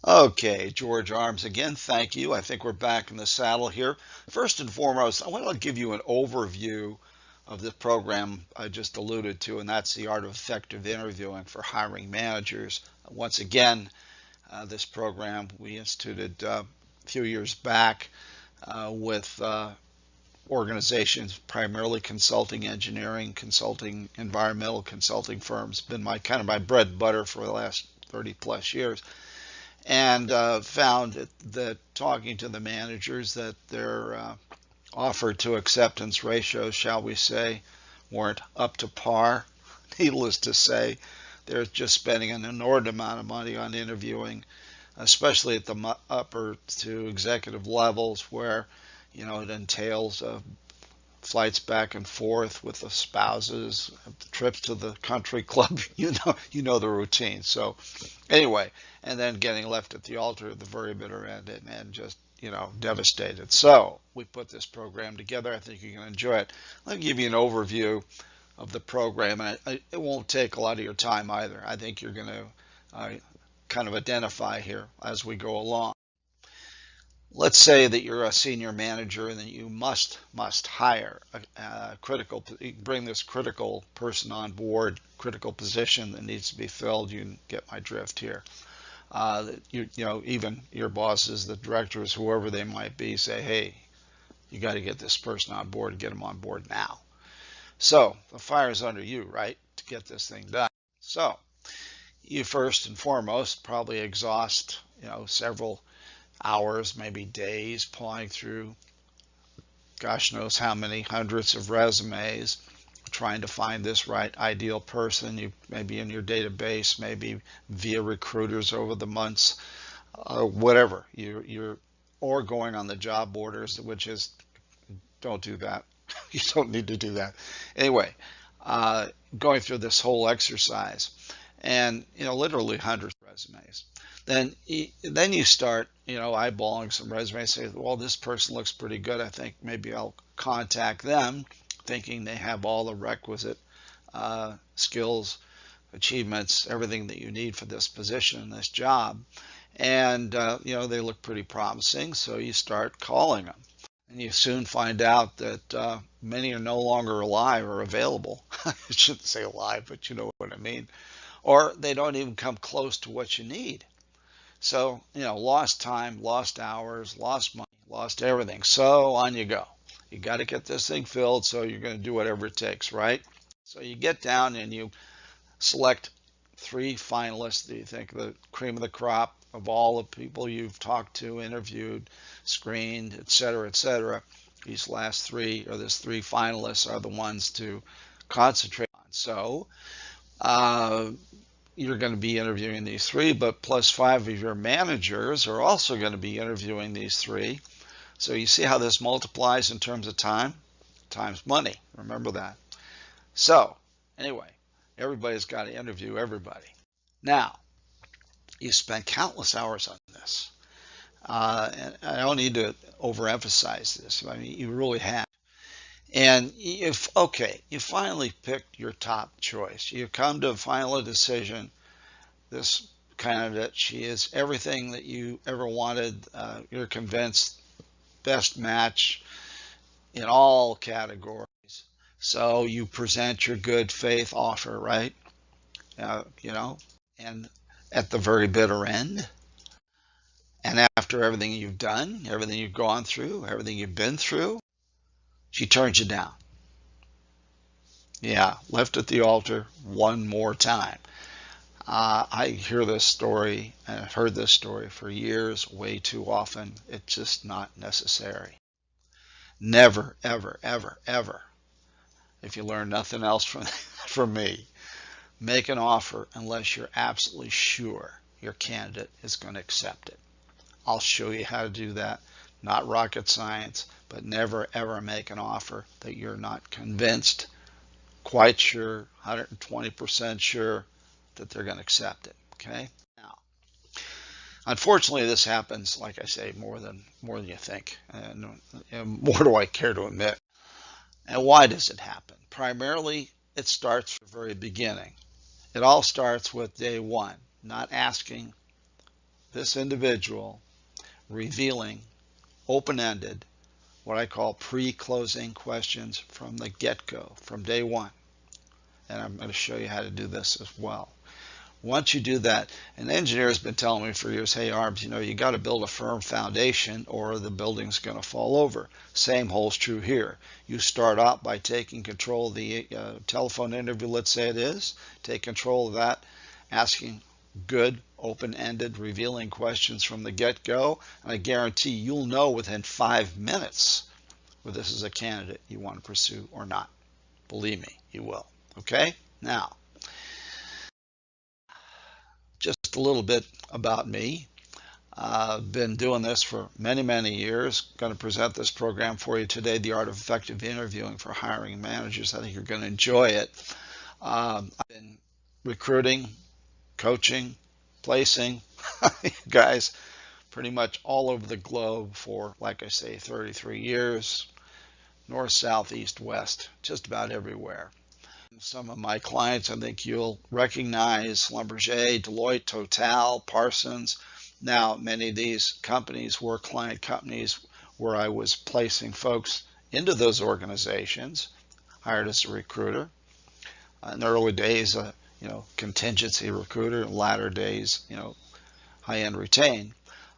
Okay, George Arms again. Thank you. I think we're back in the saddle here. First and foremost, I want to give you an overview of the program I just alluded to, and that's the art of effective interviewing for hiring managers. Once again, this program we instituted a few years back with organizations, primarily consulting, engineering, consulting, environmental consulting firms. Been my kind of my bread and butter for the last 30 plus years, and found that talking to the managers that their offer to acceptance ratios, shall we say, weren't up to par. Needless to say, they're just spending an inordinate amount of money on interviewing, especially at the upper to executive levels where it entails flights back and forth with the spouses, trips to the country club. You know the routine. So anyway, and then getting left at the altar at the very bitter end, and just devastated. So we put this program together. I think you can enjoy it. Let me give you an overview of the program, and it won't take a lot of your time either. I think you're going to kind of identify here as we go along. Let's say that you're a senior manager and that you must hire a critical, bring this critical person on board, critical position that needs to be filled. You get my drift here. Even your bosses, the directors, whoever they might be, say, hey, you got to get this person on board and get them on board now. So the fire is under you, right, to get this thing done. So you first and foremost probably exhaust, several hours, maybe days, pawing through gosh knows how many hundreds of resumes, trying to find this right ideal person. You maybe in your database, maybe via recruiters over the months, whatever. You're or going on the job boards, which is don't do that. You don't need to do that. Anyway, going through this whole exercise, and literally hundreds of resumes. Then you start eyeballing some resumes. Say, well, this person looks pretty good. I think maybe I'll contact them, thinking they have all the requisite skills, achievements, everything that you need for this position and this job. And they look pretty promising, so you start calling them. And you soon find out that many are no longer alive or available. I shouldn't say alive, but you know what I mean. Or they don't even come close to what you need. So, lost time, lost hours, lost money, lost everything. So on you go. You got to get this thing filled, so you're going to do whatever it takes, right? So you get down and you select three finalists that you think the cream of the crop of all the people you've talked to, interviewed, screened, et cetera, et cetera. These last three, or these three finalists, are the ones to concentrate on. So uh, you're going to be interviewing these three, but plus five of your managers are also going to be interviewing these three. So you see how this multiplies in terms of time? Times money. Remember that. So anyway, everybody's got to interview everybody. Now, you spend countless hours on this. And I don't need to overemphasize this. I mean, you really have. And if, okay, you finally picked your top choice. You come to a final decision. This candidate, she is everything that you ever wanted. You're convinced, best match in all categories. So you present your good faith offer, right? And at the very bitter end, and after everything you've done, everything you've gone through, everything you've been through, she turns you down. Yeah, left at the altar one more time. I hear this story and I've heard this story for years, way too often. It's just not necessary. Never, ever, ever, ever. If you learn nothing else from from me, make an offer unless you're absolutely sure your candidate is going to accept it. I'll show you how to do that. Not rocket science, but never ever make an offer that you're not convinced, quite sure, 120% sure that they're going to accept it. Okay? Now, unfortunately, this happens, like I say, more than you think, and more do I care to admit. And why does it happen? Primarily, it starts from the very beginning. It all starts with day one, not asking this individual revealing open-ended, what I call pre-closing questions from the get-go, from day one. And I'm going to show you how to do this as well. Once you do that, an engineer has been telling me for years, hey Arms, you got to build a firm foundation or the building's going to fall over. Same holds true here. You start out by taking control of the telephone interview, let's say it is. Take control of that, asking good, open-ended, revealing questions from the get-go, and I guarantee you'll know within 5 minutes whether this is a candidate you want to pursue or not. Believe me, you will. Okay? Now, just a little bit about me. I've been doing this for many, many years. Going to present this program for you today, The Art of Effective Interviewing for Hiring Managers. I think you're going to enjoy it. I've been recruiting, coaching, placing guys pretty much all over the globe for, like I say, 33 years. North, south, east, west, just about everywhere. Some of my clients I think you'll recognize: Schlumberger, Deloitte, Total, Parsons. Now, many of these companies were client companies where I was placing folks into those organizations, hired as a recruiter. In the early days, contingency recruiter. In latter days, high-end retain.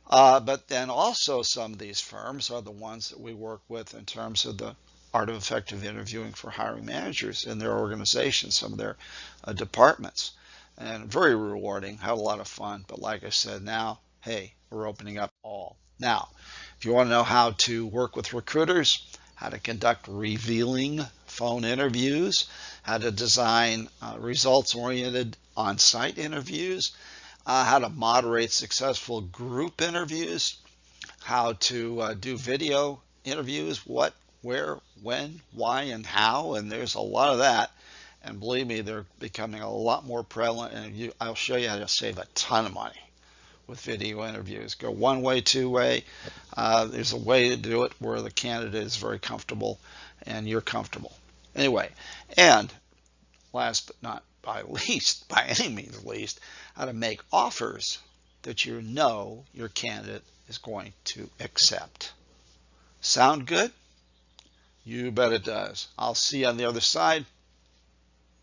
But then also some of these firms are the ones that we work with in terms of the art of effective interviewing for hiring managers in their organizations, some of their departments. And very rewarding, had a lot of fun. But like I said, now, hey, we're opening up all. Now, if you want to know how to work with recruiters, how to conduct revealing phone interviews, how to design results-oriented on-site interviews, how to moderate successful group interviews, how to do video interviews, what, where, when, why, and how, and there's a lot of that. And believe me, they're becoming a lot more prevalent, and I'll show you how to save a ton of money with video interviews. Go one way, two way. There's a way to do it where the candidate is very comfortable and you're comfortable. Anyway, and last but not by least, by any means least, how to make offers that you know your candidate is going to accept. Sound good? You bet it does. I'll see you on the other side.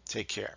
Take care.